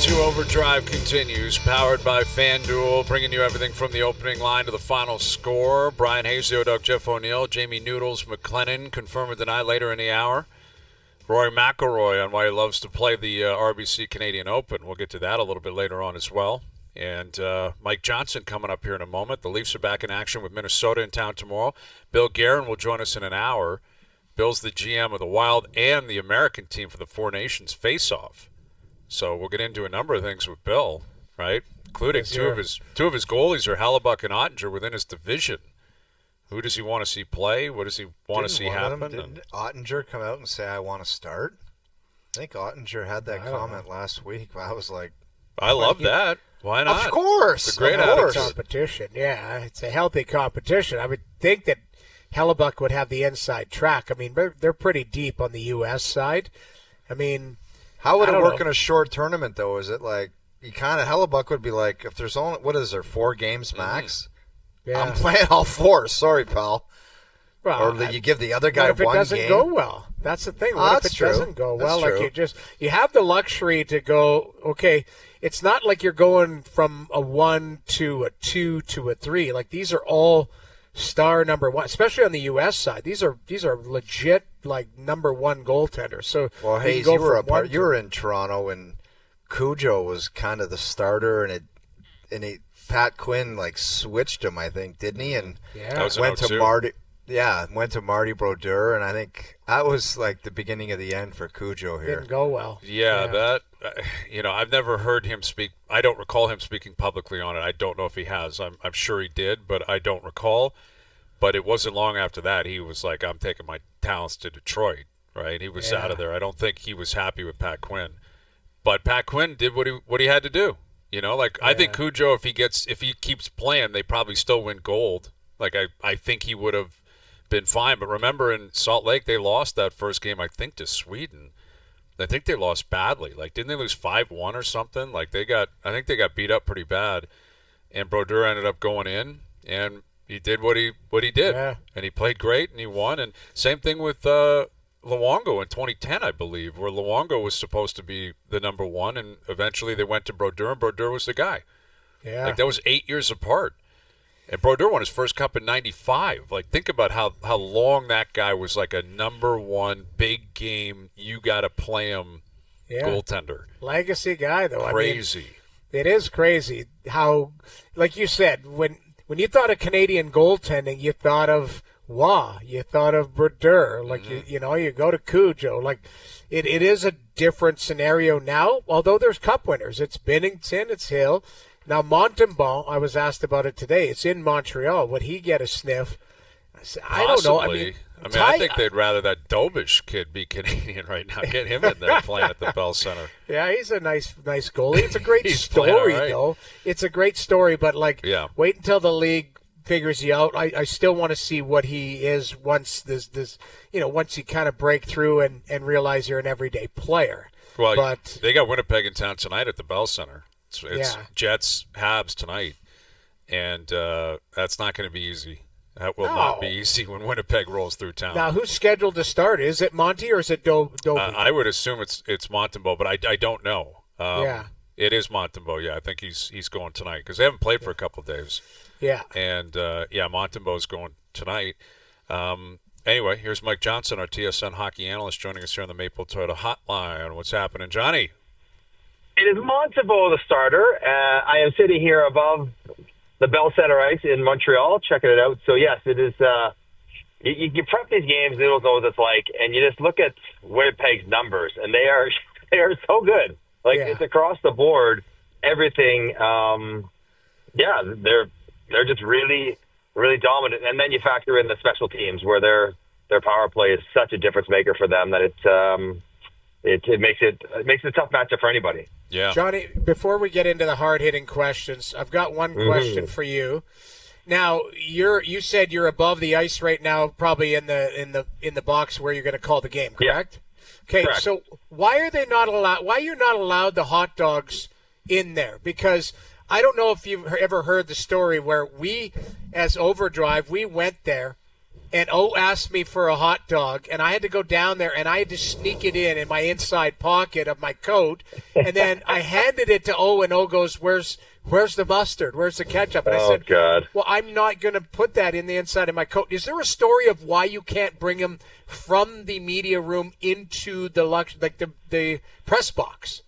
2 Overdrive continues, powered by FanDuel, bringing you everything from the opening line to the final score. Bryan Hayes, the O-Dog, Jeff O'Neill, Jamie Noodles McLennan, confirm or deny later in the hour. Rory McIlroy on why he loves to play the RBC Canadian Open. We'll get to that a little bit later on as well. And Mike Johnson coming up here in a moment. The Leafs are back in action with Minnesota in town tomorrow. Bill Guerin will join us in an hour. Bill's the GM of the Wild and the American team for the Four Nations face-off. So we'll get into a number of things with Bill, right? Including two of his goalies are Hellebuck and Ottinger within his division. Who does he want to see play? What does he want to see happen? Didn't Ottinger come out and say, I want to start? I think Ottinger had that comment last week. I was like, I love that. Why not? Of course. It's a great competition. Yeah, it's a healthy competition. I would think that Hellebuck would have the inside track. I mean, they're pretty deep on the U.S. side. I mean, how would it work in a short tournament, though? Is it like you kind of Hellebuck would be like, if there's only, what is there, 4 games max? Yeah. I'm playing all 4. Sorry, pal. Well, or you give the other guy one game. If it doesn't go well, that's the thing. What if it doesn't go well? That's like you have the luxury to go. Okay, it's not like you're going from a 1 to a 2 to a 3. Like these are all star number 1, especially on the U.S. side. These are legit like number 1 goaltenders. So well, Hayes, you were in Toronto and Cujo was kind of the starter, and Pat Quinn like switched him, I think, didn't he? And went to Marty. Yeah, went to Marty Brodeur, and I think that was like the beginning of the end for Cujo here. Didn't go well. Yeah. That I've never heard him speak. I don't recall him speaking publicly on it. I don't know if he has. I'm sure he did, but I don't recall. But it wasn't long after that he was like, I'm taking my talents to Detroit, right? He was out of there. I don't think he was happy with Pat Quinn. But Pat Quinn did what he had to do. I think Cujo, if he keeps playing, they probably still win gold. Like I think he would have been fine. But remember in Salt Lake, they lost that first game, I think, to Sweden. I think they lost badly. Like, didn't they lose 5-1 or something? Like I think they got beat up pretty bad. And Brodeur ended up going in, and he did what he did. Yeah. And he played great, and he won. And same thing with Luongo in 2010, I believe, where Luongo was supposed to be the number 1, and eventually they went to Brodeur, and Brodeur was the guy. Yeah. Like, that was 8 years apart. And Brodeur won his first cup in 95. Like, think about how long that guy was like a number 1 big game, you got to play him goaltender. Legacy guy, though. Crazy. I mean, it is crazy how, like you said, when you thought of Canadian goaltending, you thought of you thought of Brodeur. Like, you go to Cujo. Like, it is a different scenario now, although there's cup winners. It's Binnington, it's Hill. Now, Montembeault, I was asked about it today. It's in Montreal. Would he get a sniff? I don't know. I think they'd rather that Dobish kid be Canadian right now. Get him in there playing at the Bell Center. Yeah, he's a nice goalie. It's a great story, though. It's a great story, but wait until the league figures you out. I still want to see what he is once once you kind of break through and realize you're an everyday player. Well, they got Winnipeg in town tonight at the Bell Center. It's Jets, Habs tonight, and that's not going to be easy. That will not be easy when Winnipeg rolls through town. Now, who's scheduled to start? Is it Monty or is it Dobie? I would assume it's Montembeault, but I don't know. It is Montembeault. Yeah, I think he's going tonight because they haven't played for a couple of days. Yeah. And Montembeault's going tonight. Anyway, here's Mike Johnson, our TSN hockey analyst, joining us here on the Maple Toyota Hotline. What's happening, Johnny? It is Montembeault, the starter. I am sitting here above the Bell Center ice in Montreal, checking it out. So, yes, it is you prep these games, Noodles knows what it's like, and you just look at Winnipeg's numbers, and they are so good. It's across the board, everything. They're just really, really dominant. And then you factor in the special teams where their power play is such a difference maker for them that it makes it a tough matchup for anybody. Yeah, Johnny. Before we get into the hard-hitting questions, I've got one question for you. Now, you said you're above the ice right now, probably in the box where you're going to call the game, correct? Yeah. Okay, correct. So why are you not allowed the hot dogs in there? Because I don't know if you've ever heard the story where we, as OverDrive, we went there and O asked me for a hot dog, and I had to go down there, and I had to sneak it in my inside pocket of my coat, and then I handed it to O, and O goes, where's the mustard? Where's the ketchup? And I said, God. Well, I'm not going to put that in the inside of my coat. Is there a story of why you can't bring him from the media room into the press box?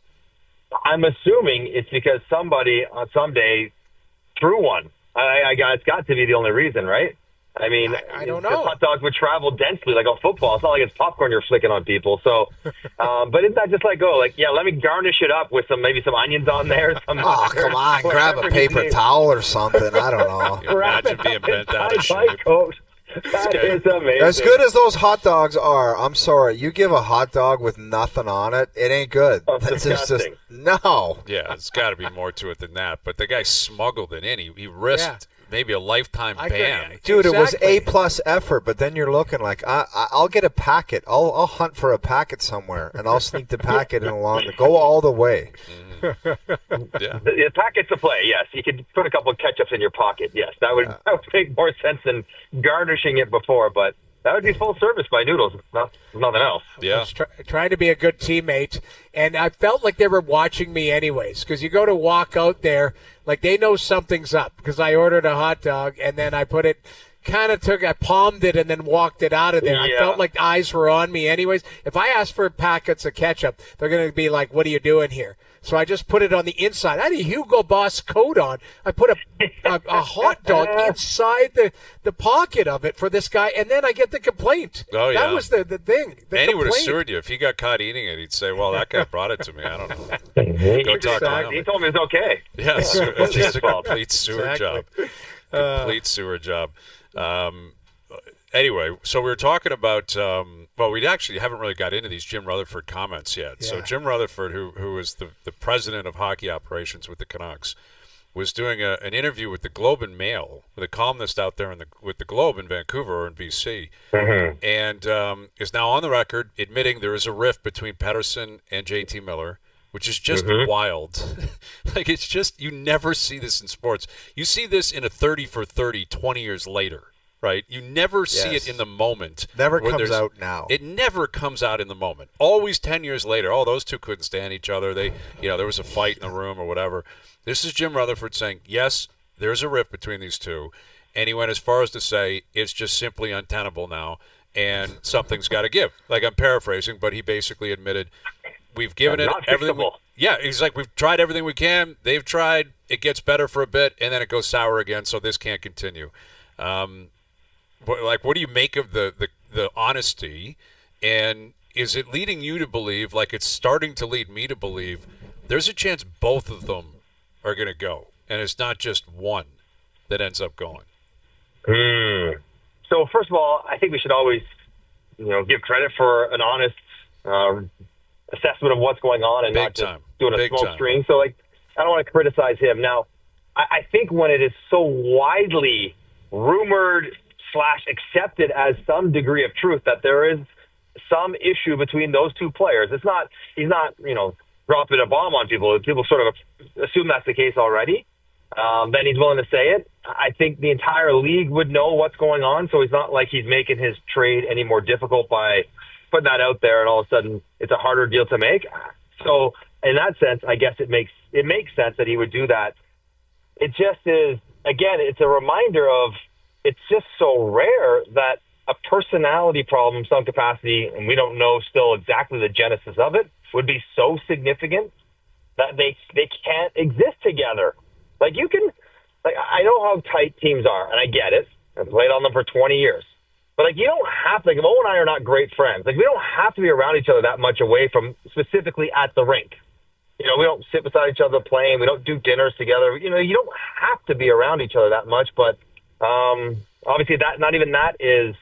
I'm assuming it's because somebody on someday threw one. It's got to be the only reason, right? I mean, I don't know. Hot dogs would travel densely like a football. It's not like it's popcorn you're flicking on people. So, but isn't that just like, let me garnish it up with maybe some onions on there. Come on, grab a paper towel or something. I don't know. Imagine being bent out of shape. That is amazing. As good as those hot dogs are, I'm sorry, you give a hot dog with nothing on it, it ain't good. It's disgusting. No. Yeah, it's got to be more to it than that. But the guy smuggled it in. He risked maybe a lifetime ban. Dude, It was A+ effort, but then you're looking like, I'll get a packet. I'll hunt for a packet somewhere, and I'll sneak the packet in along. Go all the way. Yeah. The packet's a play, yes. You could put a couple of ketchups in your pocket, yes. That would make more sense than garnishing it before, but that would be full service by Noodles, nothing else. Yeah. I was trying to be a good teammate, and I felt like they were watching me anyways, because you go to walk out there, like they know something's up, because I ordered a hot dog, and then I put it, I palmed it and then walked it out of there. Yeah. I felt like eyes were on me anyways. If I ask for packets of ketchup, they're going to be like, what are you doing here? So I just put it on the inside. I had a Hugo Boss coat on. I put a hot dog inside the pocket of it for this guy, and then I get the complaint. Oh, yeah. That was the thing. And he would have sued you. If he got caught eating it, he'd say, well, that guy brought it to me. I don't know. Go talk to him. He told me it's okay. Yeah, it's just a complete sewer job. Complete sewer job. Anyway, so we were talking about, we actually haven't really got into these Jim Rutherford comments yet. Yeah. So Jim Rutherford, who is the president of hockey operations with the Canucks, was doing an interview with the Globe and Mail, with a columnist out there with the Globe in Vancouver or in BC, and is now on the record admitting there is a rift between Pettersson and JT Miller, which is just wild. Like, it's just, you never see this in sports. You see this in a 30 for 30 20 years later. Right? You never see it in the moment. Never comes out now. It never comes out in the moment. Always 10 years later, those two couldn't stand each other. They, there was a fight in the room or whatever. This is Jim Rutherford saying, yes, there's a rift between these two. And he went as far as to say, it's just simply untenable now, and something's got to give. Like, I'm paraphrasing, but he basically admitted, we've given it everything. He's like, we've tried everything we can. They've tried. It gets better for a bit, and then it goes sour again, so this can't continue. What do you make of the honesty, and is it leading you to believe, like it's starting to lead me to believe, there's a chance both of them are going to go, and it's not just one that ends up going? So first of all, I think we should always, give credit for an honest assessment of what's going on and not just doing a smoke screen. So, I don't want to criticize him. Now, I think when it is so widely rumored / accepted as some degree of truth that there is some issue between those two players. He's not, dropping a bomb on people. People sort of assume that's the case already. Then he's willing to say it. I think the entire league would know what's going on, so it's not like he's making his trade any more difficult by putting that out there, and all of a sudden it's a harder deal to make. So in that sense, I guess it makes sense that he would do that. It just is, again, it's a reminder of, it's just so rare that a personality problem, some capacity, and we don't know still exactly the genesis of it, would be so significant that they can't exist together. I know how tight teams are, and I get it. I've played on them for 20 years. But, you don't have to, Mo and I are not great friends. We don't have to be around each other that much away from, specifically at the rink. We don't sit beside each other playing. We don't do dinners together. You don't have to be around each other that much, but obviously, not even that is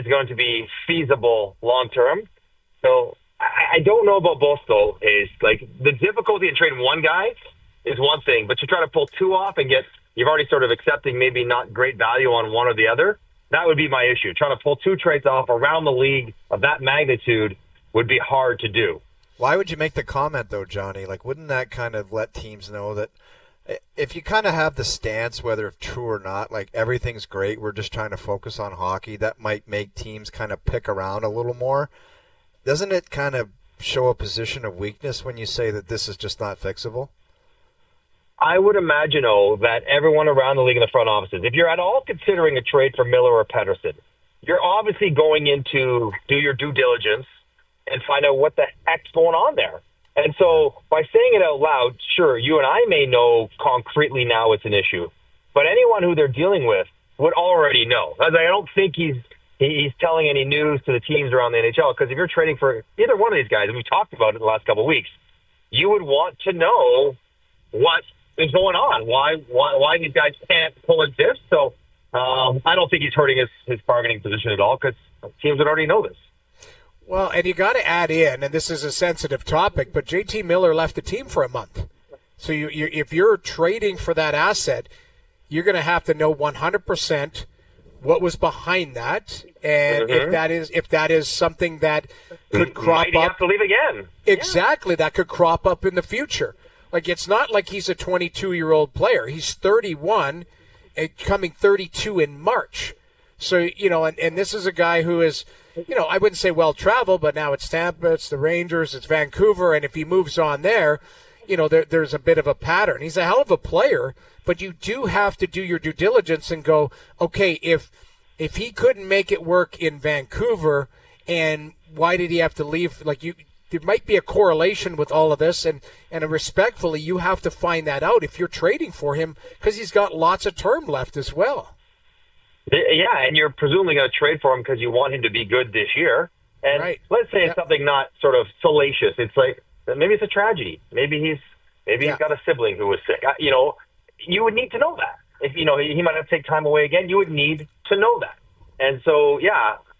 going to be feasible long term. So I don't know about both though. Is the difficulty in trading one guy is one thing, but you try to pull two off and you've already sort of accepting maybe not great value on one or the other. That would be my issue. Trying to pull two trades off around the league of that magnitude would be hard to do. Why would you make the comment though, Johnny? Wouldn't that kind of let teams know that if you kind of have the stance, whether it's true or not, like everything's great, we're just trying to focus on hockey, that might make teams kind of pick around a little more. Doesn't it kind of show a position of weakness when you say that this is just not fixable? I would imagine, that everyone around the league in the front offices, if you're at all considering a trade for Miller or Pettersson, you're obviously going in to do your due diligence and find out what the heck's going on there. And so by saying it out loud, sure, you and I may know concretely now it's an issue, but anyone who they're dealing with would already know. I don't think he's telling any news to the teams around the NHL, because if you're trading for either one of these guys, and we talked about it in the last couple of weeks, you would want to know what is going on, why these guys can't coexist. So I don't think he's hurting his bargaining position at all, because teams would already know this. Well, and you got to add in, and this is a sensitive topic, but JT Miller left the team for a month. So if you're trading for that asset, you're going to have to know 100% what was behind that, and if that is something that could crop up. Might have to leave again. Exactly, that could crop up in the future. Like, it's not like he's a 22-year-old player. He's 31, coming 32 in March. So, and this is a guy who is, I wouldn't say well-traveled, but now it's Tampa, it's the Rangers, it's Vancouver, and if he moves on there, there's a bit of a pattern. He's a hell of a player, but you do have to do your due diligence and go, okay, if he couldn't make it work in Vancouver, and why did he have to leave? There might be a correlation with all of this, and respectfully, you have to find that out if you're trading for him, because he's got lots of term left as well. Yeah, and you're presumably going to trade for him because you want him to be good this year. And let's say it's something not sort of salacious. It's like, maybe it's a tragedy. Maybe he's got a sibling who was sick. You would need to know that. If he might have to take time away again, you would need to know that. And so,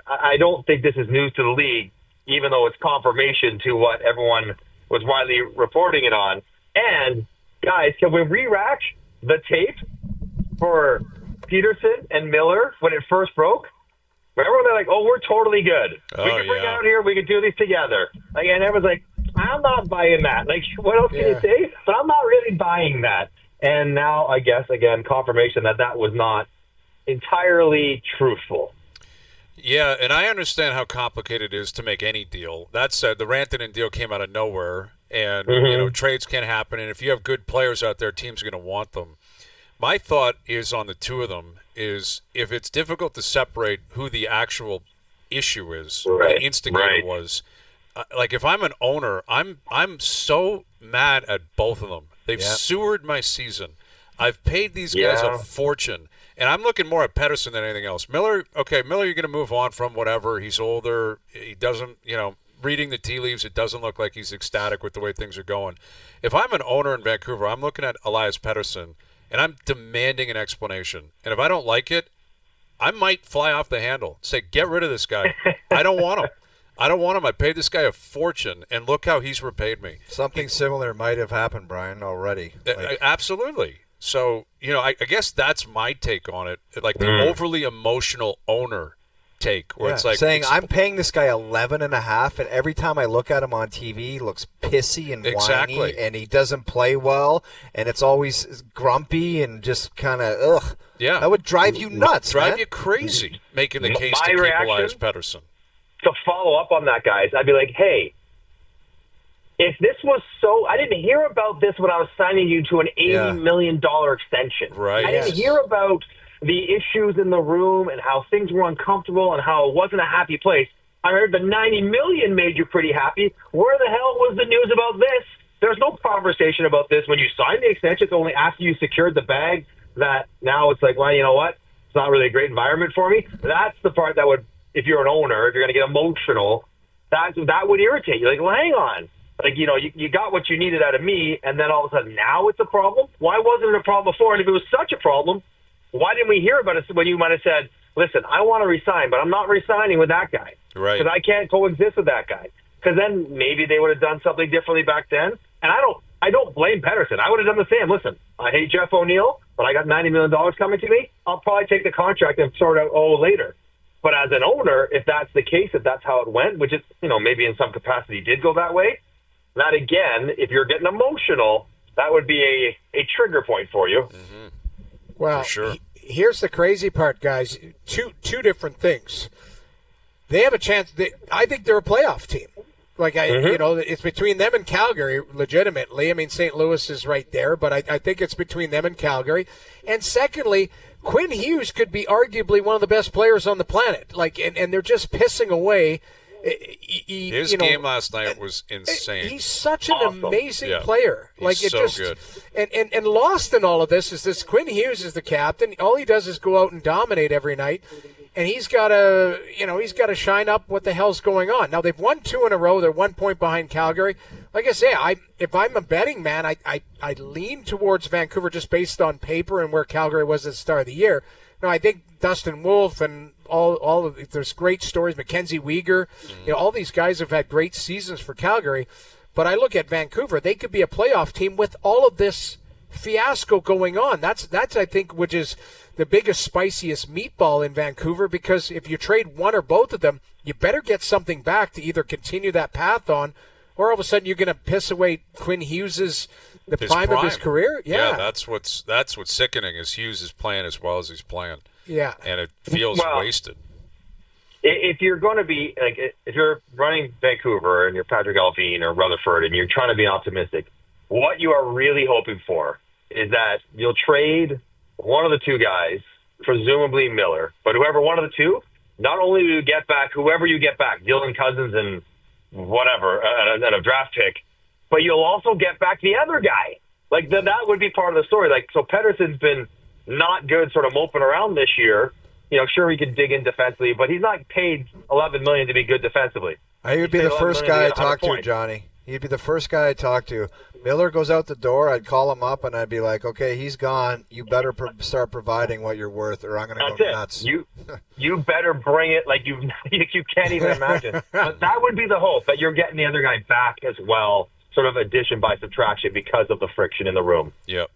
I don't think this is news to the league, even though it's confirmation to what everyone was widely reporting it on. And guys, can we re-rack the tape for Pettersson and Miller when it first broke? Remember when they're like, we're totally good. We can bring it out here. We can do these together. And everyone's like, I'm not buying that. What else can you say? But I'm not really buying that. And now, I guess, again, confirmation that was not entirely truthful. Yeah, and I understand how complicated it is to make any deal. That said, the Rantanen deal came out of nowhere, and trades can happen. And if you have good players out there, teams are going to want them. My thought is on the two of them is if it's difficult to separate who the actual issue is, the instigator was. If I'm an owner, I'm so mad at both of them. They've sewered my season. I've paid these guys a fortune. And I'm looking more at Pettersson than anything else. Miller, you're going to move on from whatever. He's older. He doesn't, reading the tea leaves, it doesn't look like he's ecstatic with the way things are going. If I'm an owner in Vancouver, I'm looking at Elias Pettersson, and I'm demanding an explanation. And if I don't like it, I might fly off the handle. Say, get rid of this guy. I don't want him. I paid this guy a fortune, and look how he's repaid me. Something similar might have happened, Brian, already. Absolutely. So, I guess that's my take on it. The overly emotional owner take, where it's like saying I'm paying this guy $11.5, and every time I look at him on TV, he looks pissy and whiny, and he doesn't play well, and it's always grumpy and just kind of ugh. Yeah, that would drive you nuts, drive you crazy, making the case to keep Elias Pettersson. To follow up on that, guys, I'd be like, hey, if this was I didn't hear about this when I was signing you to an $80 million extension. Right. I didn't hear about the issues in the room and how things were uncomfortable and how it wasn't a happy place. I heard the $90 million made you pretty happy. Where the hell was the news about this? There's no conversation about this when you signed the extension. It's only after you secured the bag that now it's like, well, you know what? It's not really a great environment for me. That's the part that would, if you're an owner, if you're going to get emotional, that would irritate you. Like, well, hang on. You got what you needed out of me, and then all of a sudden now it's a problem? Why wasn't it a problem before? And if it was such a problem, why didn't we hear about it when you might have said, listen, I want to resign, but I'm not resigning with that guy. Right. Because I can't coexist with that guy. Because then maybe they would have done something differently back then. And I don't blame Pettersson. I would have done the same. Listen, I hate Jeff O'Neill, but I got $90 million coming to me. I'll probably take the contract and sort out later. But as an owner, if that's the case, if that's how it went, which is, maybe in some capacity did go that way, that again, if you're getting emotional, that would be a trigger point for you. Mm-hmm. Well, for sure. Here's the crazy part, guys. Two different things. They have a chance. I think they're a playoff team. Like, it's between them and Calgary, legitimately. I mean, St. Louis is right there, but I think it's between them and Calgary. And secondly, Quinn Hughes could be arguably one of the best players on the planet. Like, and they're just pissing away. His game last night was insane. He's such an amazing player. Like, he's so good. And lost in all of this is this: Quinn Hughes is the captain. All he does is go out and dominate every night. And he's got to shine up what the hell's going on. Now, they've won 2 in a row. They're 1 point behind Calgary. Like I say, if I'm a betting man, I lean towards Vancouver just based on paper and where Calgary was at the start of the year. Now, I think Dustin Wolf and all of there's great stories. Mackenzie Weegar, all these guys have had great seasons for Calgary. But I look at Vancouver; they could be a playoff team with all of this fiasco going on. That's I think, which is the biggest, spiciest meatball in Vancouver, because if you trade one or both of them, you better get something back to either continue that path on, or all of a sudden you're going to piss away Quinn Hughes's prime of his career. Yeah, that's what's sickening is Hughes is playing as well as he's playing. Yeah, and it feels wasted. If you're going to be if you're running Vancouver and you're Patrick Alvin or Rutherford and you're trying to be optimistic, what you are really hoping for is that you'll trade one of the two guys, presumably Miller, but whoever one of the two, not only do you get back whoever you get back, Dylan Cousins and whatever, and a draft pick, but you'll also get back the other guy. Like, that would be part of the story. Like, so Pettersson's been not good sort of moping around this year. Sure, he could dig in defensively, but he's not paid $11 million to be good defensively. He would be the first guy I talk to, Johnny. He'd be the first guy I talk to. Miller goes out the door, I'd call him up, and I'd be like, okay, he's gone. You better start providing what you're worth, or I'm going to go nuts. You better bring it like you can't even imagine. But that would be the hope, that you're getting the other guy back as well, sort of addition by subtraction because of the friction in the room. Yep.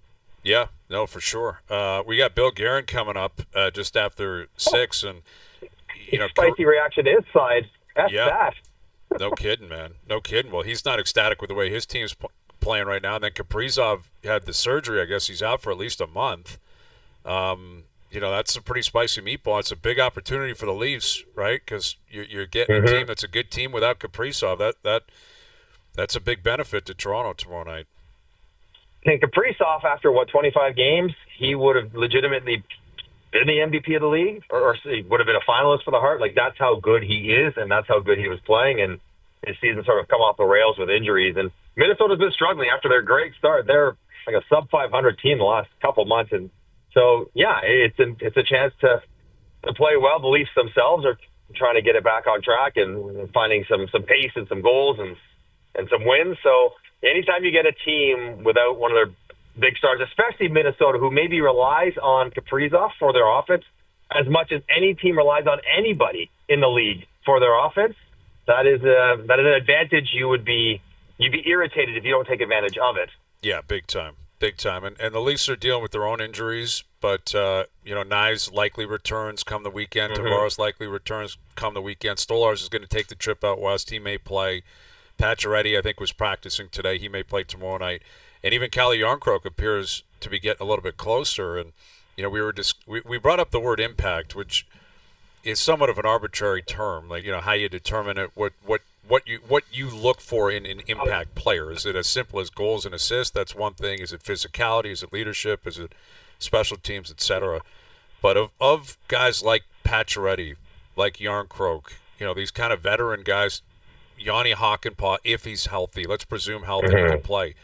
Yeah, no, for sure. We got Bill Guerin coming up just after 6, and spicy reaction to his side. That's that. No kidding, man. No kidding. Well, he's not ecstatic with the way his team's playing right now. And then Kaprizov had the surgery. I guess he's out for at least a month. That's a pretty spicy meatball. It's a big opportunity for the Leafs, right? Because you're getting a team that's a good team without Kaprizov. That's a big benefit to Toronto tomorrow night. And Kaprizov, after 25 games, he would have legitimately been the MVP of the league, or he would have been a finalist for the Hart. Like, that's how good he is, and that's how good he was playing. And his season sort of come off the rails with injuries. And Minnesota's been struggling after their great start. They're like a sub-500 team the last couple months, and so it's a chance to play well. The Leafs themselves are trying to get it back on track and finding some pace and some goals and some wins. So anytime you get a team without one of their big stars, especially Minnesota, who maybe relies on Kaprizov for their offense as much as any team relies on anybody in the league for their offense, that is an advantage you'd be irritated if you don't take advantage of it. Yeah, big time. And the Leafs are dealing with their own injuries, but Nye's likely returns come the weekend. Tavares likely returns come the weekend. Stolarz is going to take the trip out west. He may play. Pacioretty, I think, was practicing today. He may play tomorrow night. And even Calle Jarnkrok appears to be getting a little bit closer. And we brought up the word impact, which is somewhat of an arbitrary term. Like, how you determine it, what you look for in an impact player. Is it as simple as goals and assists? That's one thing. Is it physicality? Is it leadership? Is it special teams, etc.? But of guys like Pacioretty, like Jarnkrok, these kind of veteran guys, Yanni Hakanpää, if he's healthy, let's presume healthy, he can play.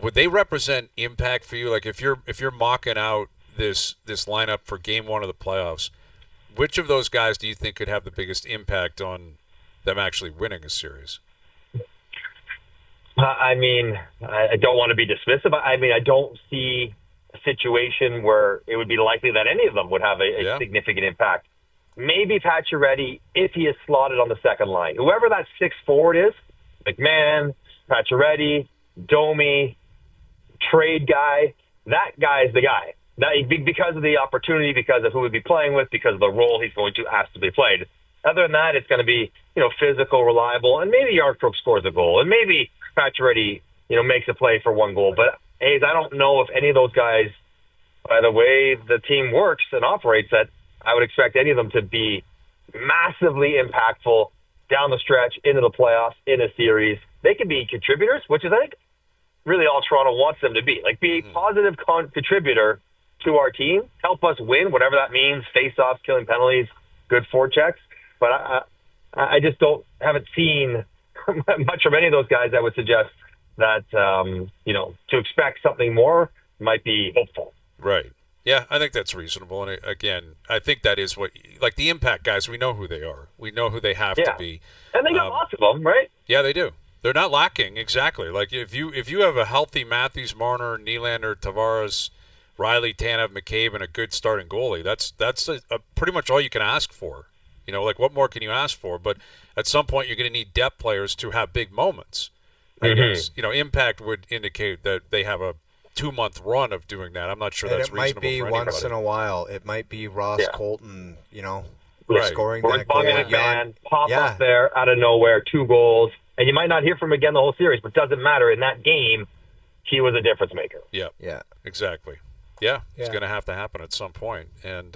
Would they represent impact for you? Like, if you're mocking out this lineup for Game 1 of the playoffs, which of those guys do you think could have the biggest impact on them actually winning a series? I don't want to be dismissive. I don't see a situation where it would be likely that any of them would have a significant impact. Maybe Pacioretty, if he is slotted on the second line. Whoever that sixth forward is, McMahon, Pacioretty, Domi, trade guy, that guy is the guy. Because of the opportunity, because of who we'd be playing with, because of the role he's going to have to be played. Other than that, it's going to be, physical, reliable, and maybe Jarnkrok scores a goal, and maybe Pacioretty makes a play for one goal. But Hayes, I don't know if any of those guys, by the way the team works and operates, that I would expect any of them to be massively impactful down the stretch into the playoffs in a series. They can be contributors, which is, I think, really all Toronto wants them to be. Like, be a positive contributor to our team, help us win, whatever that means, face-offs, killing penalties, good forechecks. But I just haven't seen much from any of those guys that would suggest that, to expect something more might be hopeful. Right. Yeah, I think that's reasonable. And again, I think that is what, like the impact guys, we know who they are. We know who they have to be. And they got lots of them, right? Yeah, they do. They're not lacking, exactly. Like if you have a healthy Matthews, Marner, Nylander, Tavares, Riley, Tanev, McCabe, and a good starting goalie, that's pretty much all you can ask for. Like what more can you ask for? But at some point, you're going to need depth players to have big moments. I guess, impact would indicate that they have a 2-month run of doing that. I'm not sure that's reasonable for anybody. It might be once in a while. It might be Ross Colton, right. scoring or that goal. McMahon, pop up there out of nowhere, 2 goals. And you might not hear from him again the whole series, but doesn't matter. In that game, he was a difference maker. Yeah. Yeah. Exactly. Yeah, it's going to have to happen at some point. And,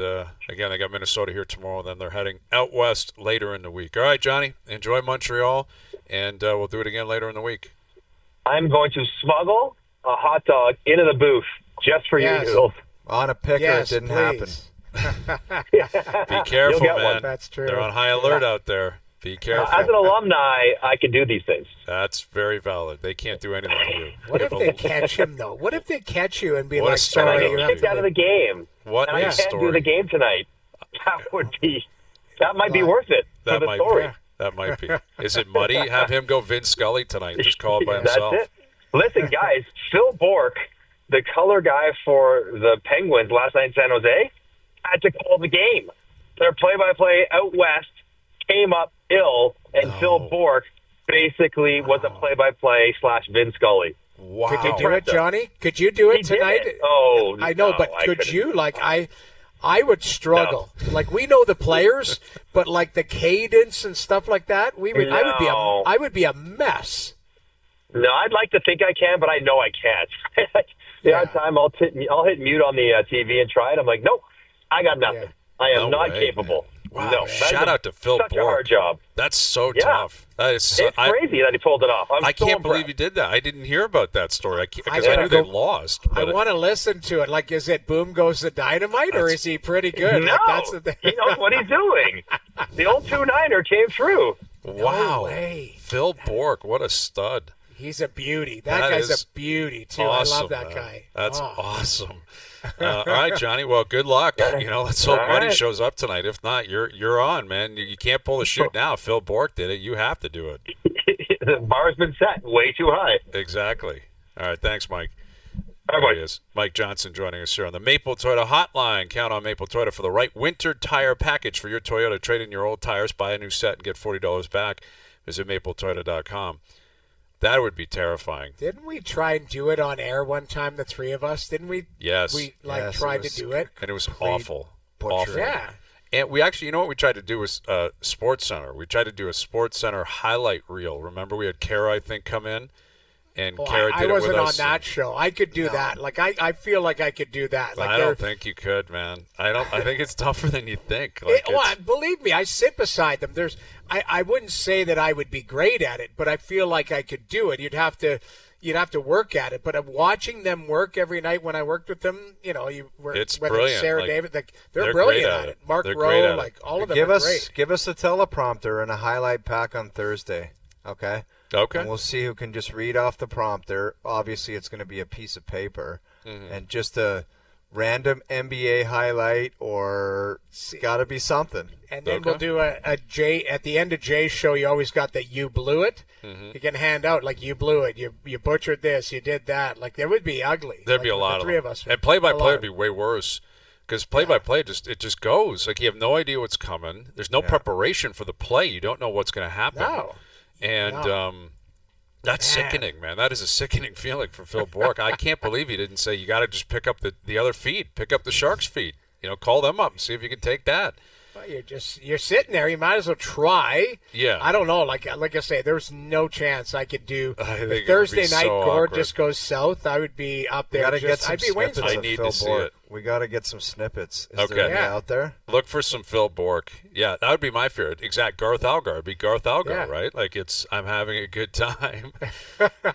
again, they got Minnesota here tomorrow, then they're heading out west later in the week. All right, Johnny, enjoy Montreal, and we'll do it again later in the week. I'm going to smuggle a hot dog into the booth just for you, Noodles. On a picker, it didn't happen. Be careful, man. One. That's true. They're on high alert out there. Be careful. As an alumni, I can do these things. That's very valid. They can't do anything to you. What if they catch him, though? What if they catch you and be like, sorry, you get kicked out of the game? What and I can't do the game tonight. That might be worth it for the story. That might be. Is it muddy? Have him go Vince Scully tonight. Just call it by himself. That's it. Listen, guys, Phil Bourque, the color guy for the Penguins last night in San Jose, had to call the game. Their play-by-play out west came up ill, and Phil Bourque basically was a play-by-play / Vince Scully. Wow. Could you do it, Johnny? Could you do it tonight? Oh, I know, but could you? Like, I would struggle. No. Like, we know the players, but like the cadence and stuff like that, I would be a mess. No, I'd like to think I can, but I know I can't. The odd time I'll hit mute on the TV and try it. I'm like, nope, I got nothing. I am not capable. Wow. No, shout out to Phil Bourque. Such a hard job. That's so tough. That is it's crazy that he pulled it off. I can't believe he did that. I didn't hear about that story because I knew they lost. I want to listen to it. Like, is it boom goes the dynamite, or is he pretty good? No, like, that's the thing. He knows what he's doing. The old 2-9er came through. Wow. No way. Phil Bourque, what a stud. He's a beauty. That guy's a beauty, too. Awesome, I love that guy. That's awesome. All right, Johnny. Well, good luck. Let's hope Muddy shows up tonight. If not, you're on, man. You can't pull the chute now. Phil Bourque did it. You have to do it. The bar's been set way too high. Exactly. All right. Thanks, Mike. There he is. Mike Johnson joining us here on the Maple Toyota Hotline. Count on Maple Toyota for the right winter tire package for your Toyota. Trade in your old tires, buy a new set, and get $40 back. Visit mapletoyota.com. That would be terrifying. Didn't we try and do it on air one time, the three of us? Didn't we? Yes. We tried to do it. And it was awful. Awful. Yeah. And we actually, what we tried to do was Sports Center. We tried to do a Sports Center highlight reel. Remember, we had Kara, I think, come in, and Kara did it with us. I wasn't on that show. I could do that. Like, I feel like I could do that. Like, I don't think you could, man. I think it's tougher than you think. Believe me, I sit beside them. I wouldn't say that I would be great at it, but I feel like I could do it. You'd have to work at it. But watching them work every night when I worked with them, it's brilliant. Sarah David, they're brilliant at it. Mark Rowe, all of them are great. Give us a teleprompter and a highlight pack on Thursday, okay? Okay. And we'll see who can just read off the prompter. Obviously, it's going to be a piece of paper. Mm-hmm. And just a random NBA highlight or got to be something. And then we'll do a Jay at the end of Jay's show. You always got that you blew it. Mm-hmm. You can hand out like you blew it. You butchered this. You did that. Like there would be ugly. There'd be a lot of three of us. And play-by-play would be way worse because play-by-play just goes. Like you have no idea what's coming. There's no preparation for the play. You don't know what's going to happen. No. And that's sickening, man. That is a sickening feeling for Phil Bourque. I can't believe he didn't say you got to just pick up the other feed, pick up the Sharks feed. Call them up and see if you can take that. You're sitting there. You might as well try. Yeah. I don't know. Like I say, there's no chance I could do. If Thursday night so Gord awkward. just goes south, I would be up there. I'd be waiting for I need to see it. We got to get some snippets. Is Okay. there any out there? Look for some Phil Bork. Yeah, that would be my fear. Exact. Garth Algar. It'd be Garth Algar, right? Like I'm having a good time.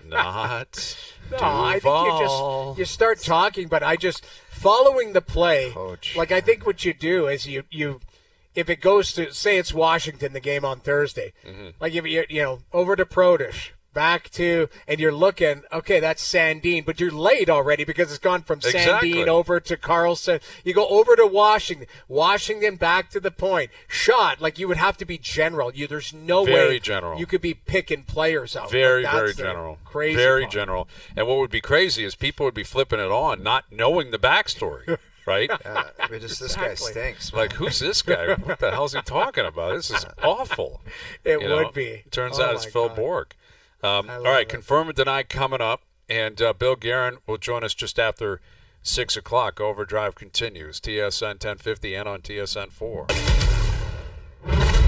Not. No, I think you start talking, but I just following the play. Coach. Like I think what you do is you if it goes to say it's Washington the game on Thursday, like if you over to Prodish. Back to, and you're looking, okay, that's Sandin, but you're late already because it's gone from Sandin over to Carlson. You go over to Washington back to the point. Shot, like you would have to be general. There's no way general. You could be picking players out. Very general. Crazy. Very general. And what would be crazy is people would be flipping it on, not knowing the backstory. Right? This guy stinks. Like, who's this guy? What the hell's he talking about? This is awful. It would be. Turns out it's Phil Bork. All right, confirm and deny coming up, and Bill Guerin will join us just after 6 o'clock. Overdrive continues, TSN 1050 and on TSN 4.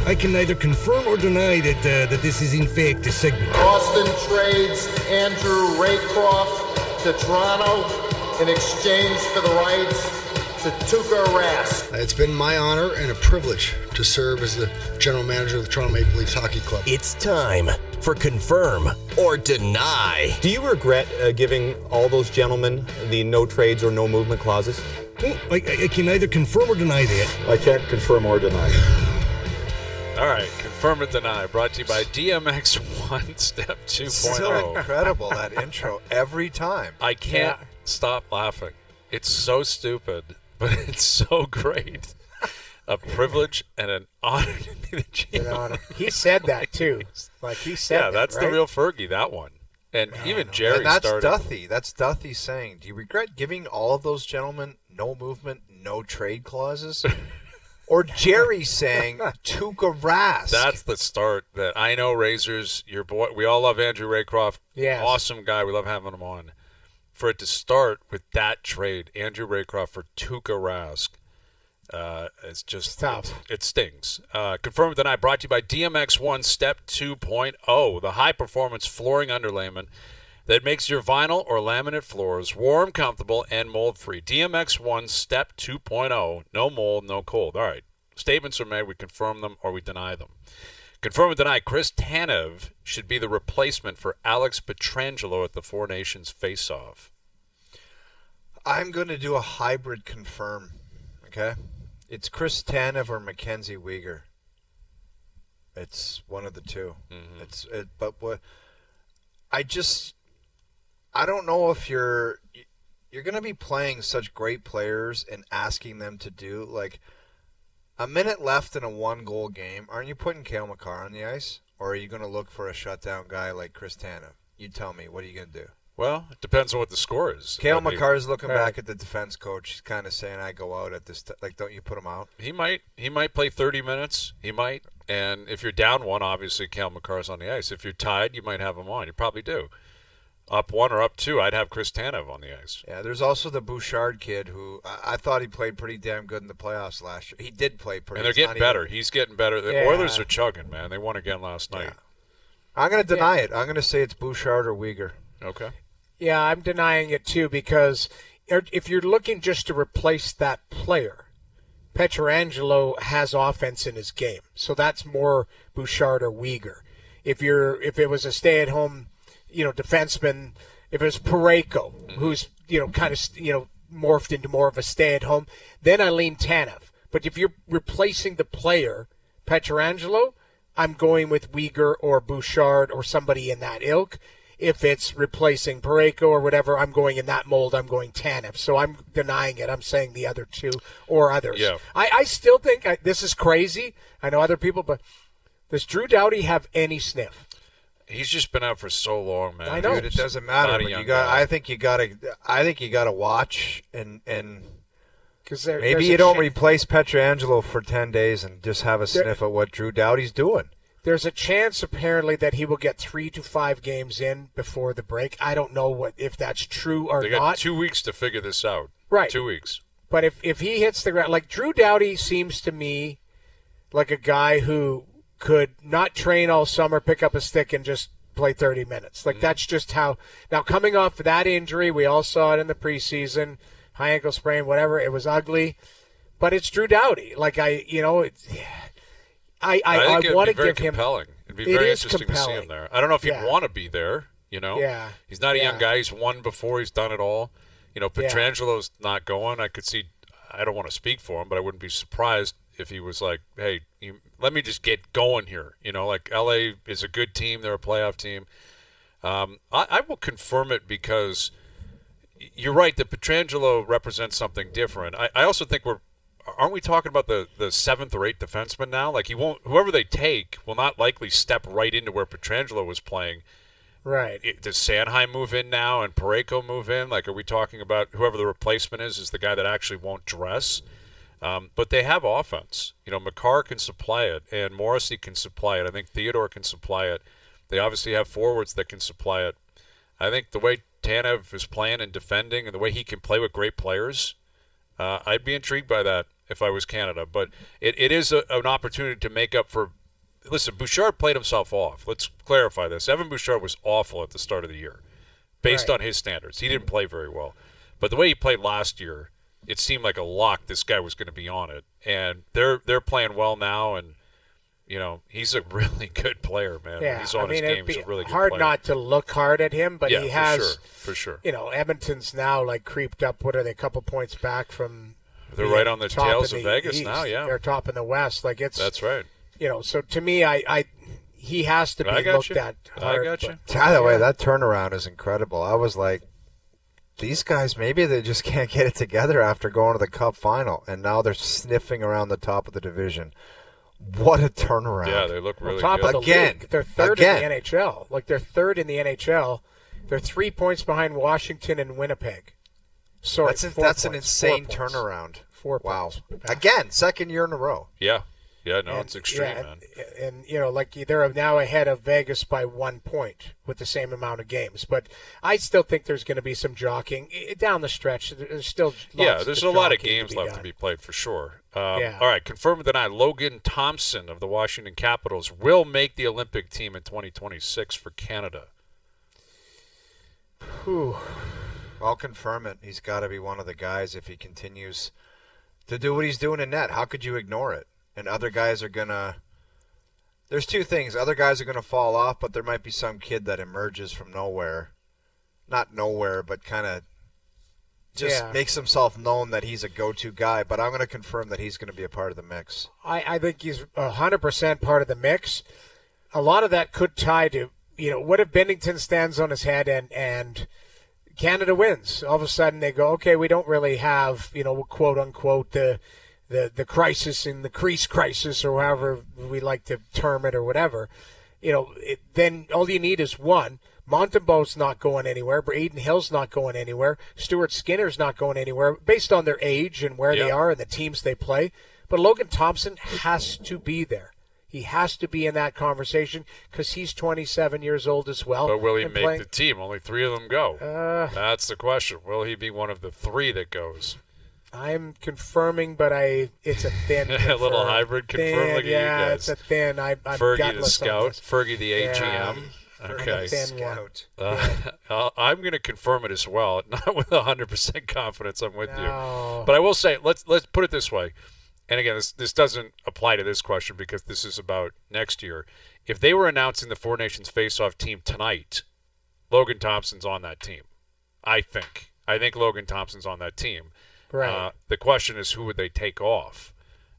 I can neither confirm or deny that this is in fact a segment. Austin trades Andrew Raycroft to Toronto in exchange for the rights to Tuukka Rask. It's been my honor and a privilege to serve as the general manager of the Toronto Maple Leafs Hockey Club. It's time for Confirm or Deny. Do you regret giving all those gentlemen the no trades or no movement clauses? Well, I can neither confirm or deny that. I can't confirm or deny. All right, confirm or deny, brought to you by DMX1 Step 2.0. So incredible, that intro, every time. I can't stop laughing. It's so stupid, but it's so great. A privilege and an honor to be the GM. He said that, too. Like, he said that, that's right? the real Fergie, that one. And even Jerry and that's started. Duthie. That's Duthie saying, do you regret giving all of those gentlemen no movement, no trade clauses? Or Jerry saying, Tuukka Rask. That's the start. That I know, Razors, your boy. We all love Andrew Raycroft. Yes. Awesome guy. We love having him on. For it to start with that trade, Andrew Raycroft for Tuukka Rask, it's just tough. It stings. Confirmed tonight, brought to you by DMX1 Step 2.0, the high-performance flooring underlayment that makes your vinyl or laminate floors warm, comfortable, and mold-free. DMX1 Step 2.0, no mold, no cold. All right, statements are made. We confirm them or we deny them. Confirm and deny, Chris Tanev should be the replacement for Alex Pietrangelo at the Four Nations face-off. I'm going to do a hybrid confirm, okay? It's Chris Tanev or Mackenzie Weegar. It's one of the two. Mm-hmm. I don't know if you're going to be playing such great players and asking them to do, like, a minute left in a one-goal game. Aren't you putting Cale Makar on the ice? Or are you going to look for a shutdown guy like Chris Tanev? You tell me. What are you going to do? Well, it depends on what the score is. Cale Makar is looking back at the defense coach. He's kind of saying, I go out at this like, don't you put him out? He might play 30 minutes. He might. And if you're down one, obviously Cale Makar's on the ice. If you're tied, you might have him on. You probably do. Up one or up two, I'd have Chris Tanev on the ice. Yeah, there's also the Bouchard kid who I thought he played pretty damn good in the playoffs last year. He did play pretty. And they're getting better. He's getting better. The Oilers are chugging, man. They won again last night. I'm going to deny it. I'm going to say it's Bouchard or Weegar. Okay. Yeah, I'm denying it too because if you're looking just to replace that player, Pietrangelo has offense in his game, so that's more Bouchard or Weegar. If it was a stay-at-home, defenseman, if it was Parayko, who's kind of morphed into more of a stay-at-home, then I lean Tanev. But if you're replacing the player, Pietrangelo, I'm going with Weegar or Bouchard or somebody in that ilk. If it's replacing Parayko or whatever, I'm going in that mold. I'm going Tanev. So I'm denying it. I'm saying the other two or others. Yeah. I still think this is crazy. I know other people, but does Drew Doughty have any sniff? He's just been out for so long, man. I know. Dude, it doesn't matter. But I think you got to watch and maybe you don't replace Pietrangelo for 10 days and just have a sniff at what Drew Doughty's doing. There's a chance, apparently, that he will get 3 to 5 games in before the break. I don't know if that's true or not. They got 2 weeks to figure this out. Right. 2 weeks. But if he hits the ground, like Drew Doughty seems to me like a guy who could not train all summer, pick up a stick, and just play 30 minutes. Like, that's just how. Now, coming off of that injury, we all saw it in the preseason, high ankle sprain, whatever. It was ugly, but it's Drew Doughty. Like, I want to give him. Compelling. It'd be very interesting to see him there. I don't know if he'd want to be there. Yeah. He's not a young guy. He's won before. He's done it all. Petrangelo's not going. I could see. I don't want to speak for him, but I wouldn't be surprised if he was like, hey, let me just get going here. Like LA is a good team. They're a playoff team. I will confirm it because you're right that Pietrangelo represents something different. I also think aren't we talking about the 7th or 8th defenseman now? Like, whoever they take will not likely step right into where Pietrangelo was playing. Right. Does Sanheim move in now and Parayko move in? Like, are we talking about whoever the replacement is the guy that actually won't dress? But they have offense. Makar can supply it, and Morrissey can supply it. I think Theodore can supply it. They obviously have forwards that can supply it. I think the way Tanev is playing and defending and the way he can play with great players, I'd be intrigued by that if I was Canada. But it is an opportunity to make up for. Listen, Bouchard played himself off. Let's clarify this. Evan Bouchard was awful at the start of the year based on his standards. He didn't play very well. But the way he played last year, it seemed like a lock this guy was going to be on it. And they're playing well now, and he's a really good player, man. Yeah, he's on his game. He's a really good hard player. not to look hard at him, but he has for sure. Edmonton's now like creeped up. What are they? A couple points back from. They're right on the tails of Vegas East. now. Yeah, they're top in the West. Like that's right. So to me, he has to be looked at hard. I got you. By the way, that turnaround is incredible. I was like, these guys, maybe they just can't get it together after going to the Cup final, and now they're sniffing around the top of the division. What a turnaround. Yeah, they look really top good. Of the league. They're third in the NHL. Like, they're third in the NHL. They're 3 points behind Washington and Winnipeg. Sorry, that's an insane turnaround. 4 wow. points. Again, second year in a row. Yeah. Yeah, no, it's extreme, man. And like they're now ahead of Vegas by 1 point with the same amount of games. But I still think there's going to be some jockeying down the stretch. There's still there's a lot of games left to be played for sure. All right, confirm or deny, Logan Thompson of the Washington Capitals will make the Olympic team in 2026 for Canada. Whew. I'll confirm it. He's got to be one of the guys if he continues to do what he's doing in net. How could you ignore it? And other guys are going to – there's two things. Other guys are going to fall off, but there might be some kid that emerges from nowhere. Not nowhere, but kind of just makes himself known that he's a go-to guy. But I'm going to confirm that he's going to be a part of the mix. I think he's 100% part of the mix. A lot of that could tie to, what if Bennington stands on his head and Canada wins? All of a sudden they go, okay, we don't really have, quote-unquote, the crisis in the crease crisis or however we like to term it or whatever, then all you need is one. Montembeault's not going anywhere. Braden Hill's not going anywhere. Stuart Skinner's not going anywhere based on their age and where they are and the teams they play. But Logan Thompson has to be there. He has to be in that conversation because he's 27 years old as well. But will he make the team? Only 3 of them go. That's the question. Will he be one of the 3 that goes? I'm confirming, but it's a thin a little hybrid confirm. Look at you guys. It's a thin. I'm Fergie the scout, Fergie the AGM. Okay. Scout. I'm going to confirm it as well. Not with 100% confidence. I'm with you. But I will say, let's put it this way. And again, this doesn't apply to this question because this is about next year. If they were announcing the Four Nations face-off team tonight, Logan Thompson's on that team. I think Logan Thompson's on that team. Right. The question is, who would they take off?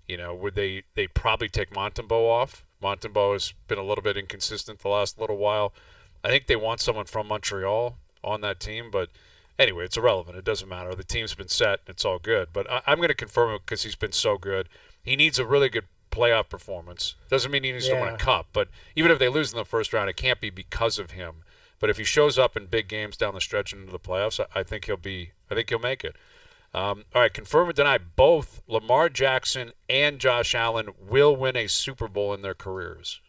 Would they probably take Montembeault off? Montembeault has been a little bit inconsistent the last little while. I think they want someone from Montreal on that team, but anyway, it's irrelevant. It doesn't matter. The team's been set. It's all good. But I'm going to confirm it because he's been so good. He needs a really good playoff performance. Doesn't mean he needs to win a cup, but even if they lose in the first round, it can't be because of him. But if he shows up in big games down the stretch into the playoffs, I think he'll make it. All right, confirm or deny, both Lamar Jackson and Josh Allen will win a Super Bowl in their careers.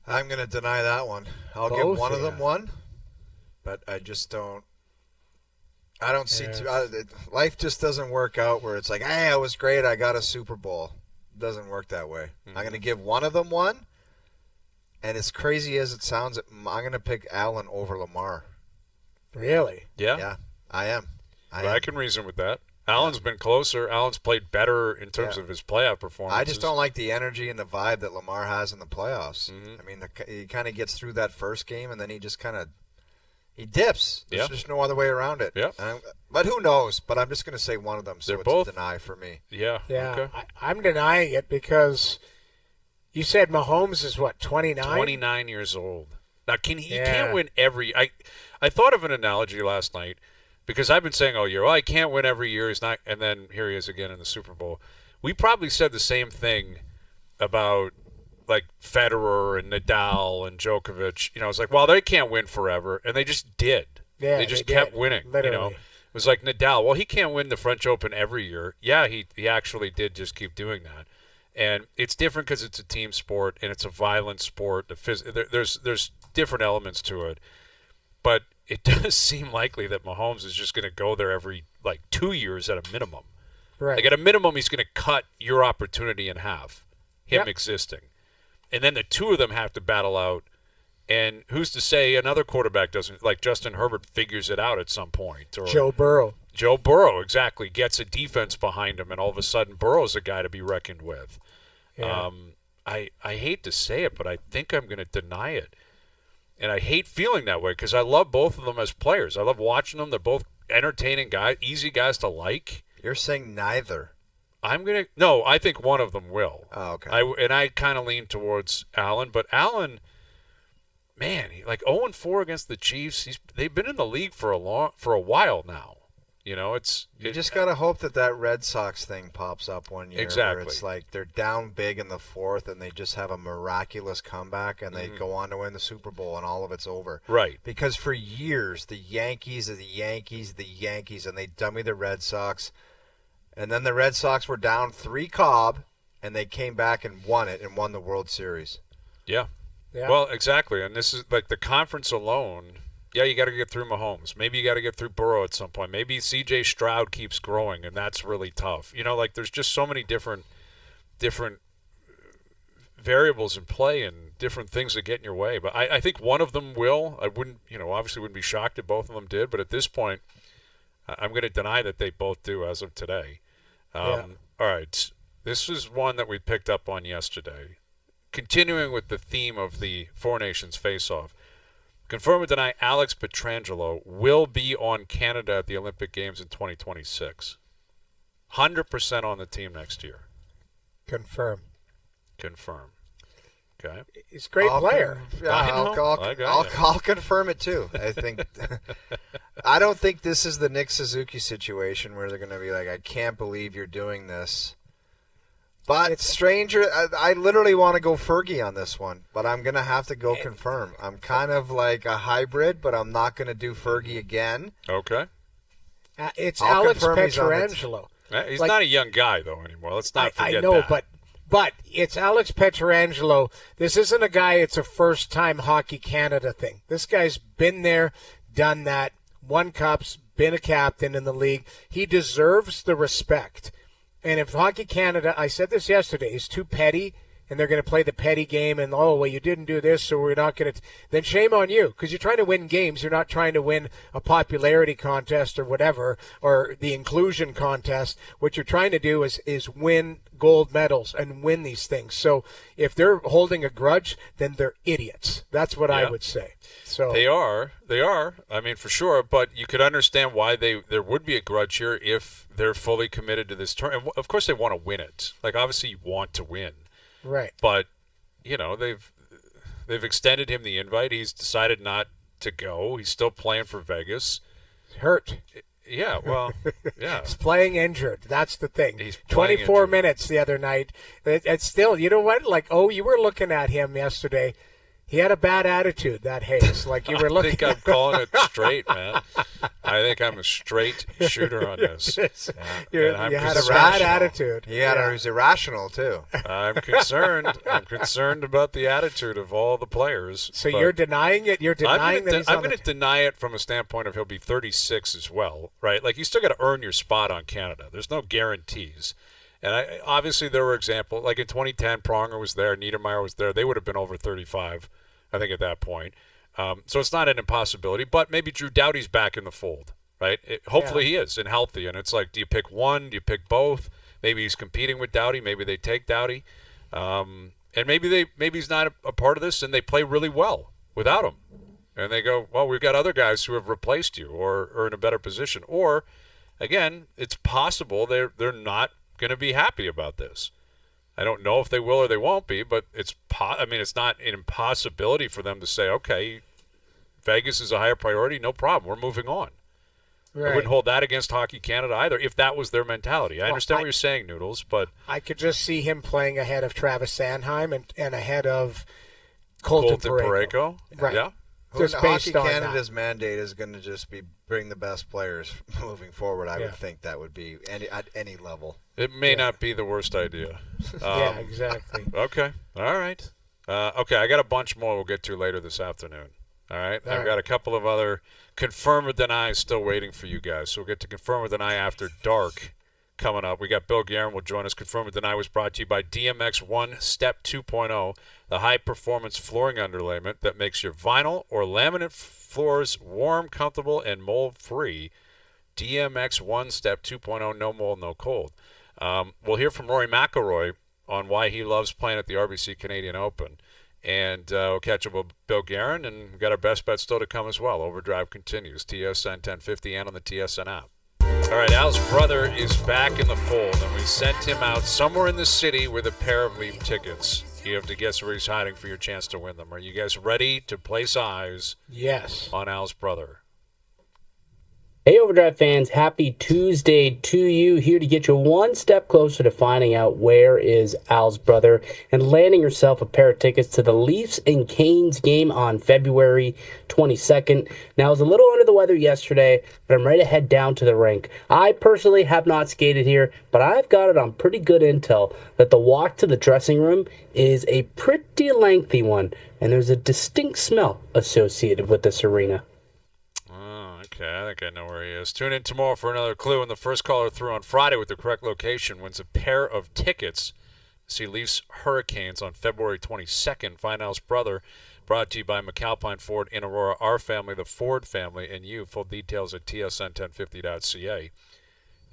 I'm going to deny that one. I'll give one of them one, but I just don't. I don't see life just doesn't work out where it's like, hey, I was great, I got a Super Bowl. doesn't work that way. I'm going to give one of them one, and as crazy as it sounds, I'm going to pick Allen over Lamar. Really? Yeah. Yeah, I am. I can reason with that. Allen's been closer. Allen's played better in terms of his playoff performances. I just don't like the energy and the vibe that Lamar has in the playoffs. I mean, he kind of gets through that first game, and then he just kind of he dips. There's just no other way around it. Yeah. But who knows? But I'm just going to say one of them, so it's a deny for me. Yeah. Yeah. Okay. I'm denying it because you said Mahomes is, 29? 29 years old. Now, he can't win every – I thought of an analogy last night. Because I've been saying all year, I can't win every year. He's not, and then here he is again in the Super Bowl. We probably said the same thing about like Federer and Nadal and Djokovic. It's like, well, they can't win forever, and they just did. Yeah, they just kept winning. Literally. It was like Nadal. Well, he can't win the French Open every year. Yeah, he actually did just keep doing that, and it's different because it's a team sport and it's a violent sport. There's different elements to it, but it does seem likely that Mahomes is just going to go there every 2 years at a minimum. Right. Like at a minimum, he's going to cut your opportunity in half, him existing. And then the two of them have to battle out. And who's to say another quarterback doesn't, like Justin Herbert figures it out at some point. Or Joe Burrow. Joe Burrow, exactly, gets a defense behind him, and all of a sudden Burrow's a guy to be reckoned with. Yeah. I hate to say it, but I think I'm going to deny it. And I hate feeling that way because I love both of them as players. I love watching them. They're both entertaining guys, easy guys to like. You're saying neither. No, I think one of them will. Oh, okay. I kind of lean towards Allen, but Allen, man, 0-4 against the Chiefs. They've been in the league for a while now. You just got to hope that Red Sox thing pops up one year. Exactly. Where it's like they're down big in the fourth and they just have a miraculous comeback and they go on to win the Super Bowl and all of it's over. Right. Because for years, the Yankees are the Yankees, and they dummy the Red Sox. And then the Red Sox were down 3-0, and they came back and won it and won the World Series. Yeah. Well, exactly. And this is like the conference alone. Yeah, you got to get through Mahomes. Maybe you got to get through Burrow at some point. Maybe C.J. Stroud keeps growing, and that's really tough. there's just so many different variables in play and different things that get in your way. But I think one of them will. I wouldn't, obviously wouldn't be shocked if both of them did. But at this point, I'm going to deny that they both do as of today. All right. This is one that we picked up on yesterday. Continuing with the theme of the Four Nations face-off. Confirm or deny Alex Pietrangelo will be on Canada at the Olympic Games in 2026. 100% on the team next year. Confirm. Okay. He's a great player. I'll confirm it too. I think. I don't think this is the Nick Suzuki situation where they're going to be like, I can't believe you're doing this. But it's stranger. I literally want to go Fergie on this one, but I'm going to have to go confirm. I'm kind of like a hybrid, but I'm not going to do Fergie again. Okay. It's Alex Pietrangelo. He's not a young guy, though, anymore. Let's not forget that. I know, but it's Alex Pietrangelo. This isn't a guy, it's a first-time Hockey Canada thing. This guy's been there, done that, won cups, been a captain in the league. He deserves the respect. And if Hockey Canada, I said this yesterday, is too petty and they're going to play the petty game and, you didn't do this, so we're not going to, then shame on you because you're trying to win games. You're not trying to win a popularity contest or whatever, or the inclusion contest. What you're trying to do is win gold medals and win these things. So if they're holding a grudge, then they're idiots. That's what I would say. So They are. I mean, for sure. But you could understand why there would be a grudge here if they're fully committed to this tournament. Of course, they want to win it. Obviously, you want to win. Right. But, they've extended him the invite. He's decided not to go. He's still playing for Vegas. Hurt. Yeah, well, yeah. He's playing injured. That's the thing. He's 24 minutes the other night. It's still, you know what? You were looking at him yesterday. He had a bad attitude, that Hayes. You were looking. I think I'm calling it straight, man. I think I'm a straight shooter on this. You had a bad attitude. He was irrational, too. I'm concerned. I'm concerned about the attitude of all the players. So you're denying it? You're denying that I'm going to deny it from a standpoint of he'll be 36 as well, right? You still got to earn your spot on Canada. There's no guarantees. And obviously there were examples. Like in 2010, Pronger was there, Niedermeyer was there. They would have been over 35, I think, at that point. So it's not an impossibility. But maybe Drew Doughty's back in the fold, right? Hopefully he is and healthy. And it's like, do you pick one? Do you pick both? Maybe he's competing with Doughty. Maybe they take Doughty. And maybe he's not a part of this, and they play really well without him. And they go, well, we've got other guys who have replaced you or are in a better position. Or, again, it's possible they're not going to be happy about this. I don't know if they will or they won't be, but it's not an impossibility for them to say, okay, Vegas is a higher priority, no problem, we're moving on. Right. I wouldn't hold that against Hockey Canada either if that was their mentality. I understand what you're saying, Noodles, but I could just see him playing ahead of Travis Sanheim and ahead of Colton Parayko. Right. Yeah. Just Hockey Canada's mandate is going to just be bring the best players moving forward. I would think that would be at any level. It may not be the worst idea. Yeah, exactly. Okay. All right. Okay, I got a bunch more we'll get to later this afternoon. All right? I've got a couple of other confirm or deny still waiting for you guys. So we'll get to confirm or deny after dark coming up. We got Bill Guerin will join us. Confirm or deny was brought to you by DMX 1 Step 2.0, the high-performance flooring underlayment that makes your vinyl or laminate floors warm, comfortable, and mold-free. DMX 1 Step 2.0, no mold, no cold. We'll hear from Rory McIlroy on why he loves playing at the RBC Canadian Open. And we'll catch up with Bill Guerin, and we've got our best bet still to come as well. Overdrive continues, TSN 1050 and on the TSN app. All right, Al's brother is back in the fold, and we sent him out somewhere in the city with a pair of Leaf tickets. You have to guess where he's hiding for your chance to win them. Are you guys ready to place eyes on Al's brother? Hey, Overdrive fans, happy Tuesday to you. Here to get you one step closer to finding out where is Al's brother and landing yourself a pair of tickets to the Leafs and Canes game on February 22nd. Now, I was a little under the weather yesterday, but I'm ready to head down to the rink. I personally have not skated here, but I've got it on pretty good intel that the walk to the dressing room is a pretty lengthy one, and there's a distinct smell associated with this arena. Okay, I think I know where he is. Tune in tomorrow for another clue, and the first caller through on Friday with the correct location wins a pair of tickets to see Leafs Hurricanes on February 22nd. Find Al's brother, brought to you by McAlpine Ford in Aurora, our family, the Ford family, and you. Full details at tsn1050.ca.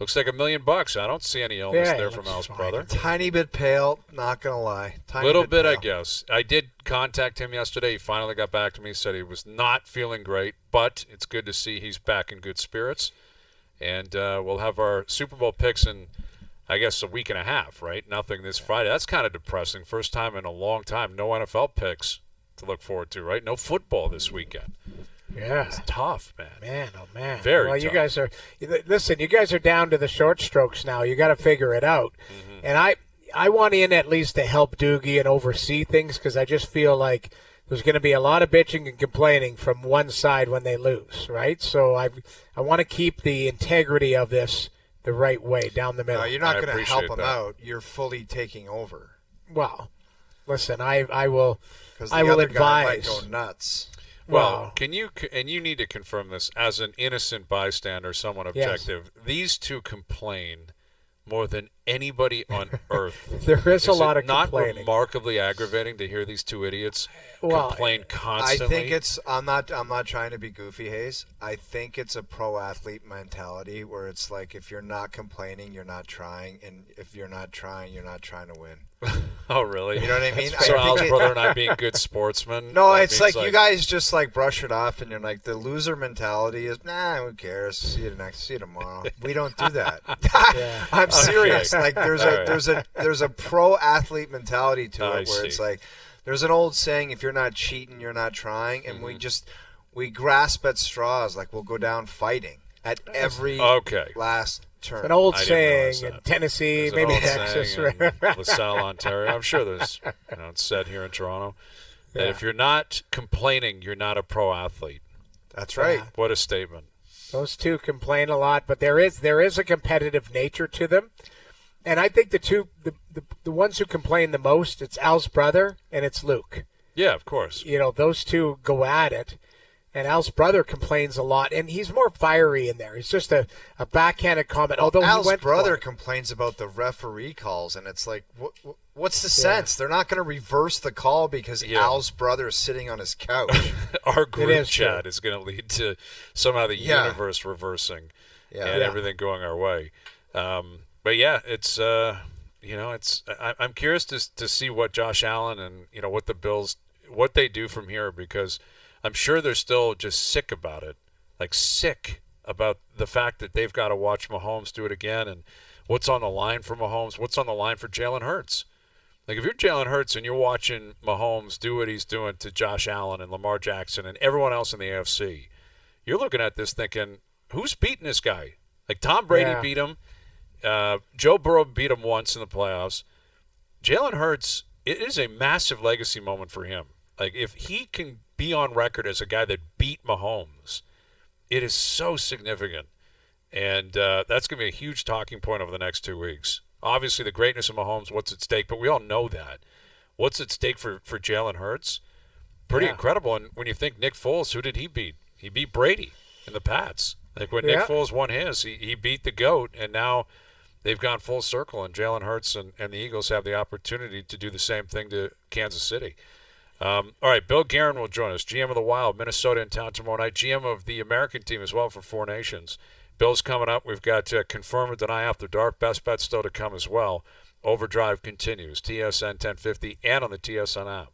Looks like $1 million. I don't see any illness there from Al's brother. Tiny bit pale, not going to lie. Little bit, I guess. I did contact him yesterday. He finally got back to me. He said he was not feeling great, but it's good to see he's back in good spirits. And we'll have our Super Bowl picks in, I guess, a week and a half, right? Nothing this Friday. That's kind of depressing. First time in a long time. No NFL picks to look forward to, right? No football this weekend. Yeah. It's tough, man. Man, oh, man. Very well, tough. you guys are down to the short strokes now. You got to figure it out. Mm-hmm. And I want in at least to help Doogie and oversee things because I just feel like there's going to be a lot of bitching and complaining from one side when they lose, right? So I want to keep the integrity of this the right way down the middle. No, you're not going to help them out. You're fully taking over. Well, listen, I will advise. Guy might go nuts. Well, you need to confirm this as an innocent bystander, someone objective. Yes. These two complain more than anybody on earth. There is a lot of complaining. Not remarkably aggravating to hear these two idiots complain constantly. I think it's. I'm not trying to be goofy, Hayes. I think it's a pro athlete mentality where it's like if you're not complaining, you're not trying, and if you're not trying, you're not trying to win. Oh, really? You know what I mean? So Al's brother and I being good sportsmen? No, it's like you guys just like brush it off, and you're like the loser mentality is who cares? See you tomorrow. We don't do that. I'm serious. Like there's a pro athlete mentality to it where it's like there's an old saying: if you're not cheating, you're not trying, and we grasp at straws. Like we'll go down fighting at every last turn. It's an old saying in Tennessee, maybe Texas, LaSalle, Ontario. I'm sure there's it's said here in Toronto that if you're not complaining, you're not a pro athlete. That's right. What a statement. Those two complain a lot, but there is a competitive nature to them. And I think the ones who complain the most, it's Al's brother and it's Luke. Yeah, of course. Those two go at it. And Al's brother complains a lot, and he's more fiery in there. He's just a backhanded comment. Although Al's brother complains about the referee calls, and it's like, what's the sense? They're not going to reverse the call because Al's brother is sitting on his couch. Our group chat is going to lead to somehow the universe reversing and everything going our way. But yeah, it's I'm curious to see what Josh Allen and what the Bills, what they do from here, because I'm sure they're still just sick about it, like sick about the fact that they've got to watch Mahomes do it again, and what's on the line for Mahomes, what's on the line for Jalen Hurts. Like, if you're Jalen Hurts and you're watching Mahomes do what he's doing to Josh Allen and Lamar Jackson and everyone else in the AFC, you're looking at this thinking, who's beating this guy? Like, Tom Brady beat him. Joe Burrow beat him once in the playoffs. Jalen Hurts, it is a massive legacy moment for him. Like, if he can be on record as a guy that beat Mahomes, it is so significant. And that's going to be a huge talking point over the next 2 weeks. Obviously, the greatness of Mahomes, what's at stake, but we all know that. What's at stake for Jalen Hurts? Pretty incredible. And when you think Nick Foles, who did he beat? He beat Brady in the Pats. Like, when Nick Foles won his, he beat the GOAT, and now they've gone full circle, and Jalen Hurts and the Eagles have the opportunity to do the same thing to Kansas City. All right, Bill Guerin will join us, GM of the Wild, Minnesota in town tomorrow night, GM of the American team as well for Four Nations. Bill's coming up. We've got Confirm or Deny After Dark. Best bets still to come as well. Overdrive continues. TSN 1050 and on the TSN app.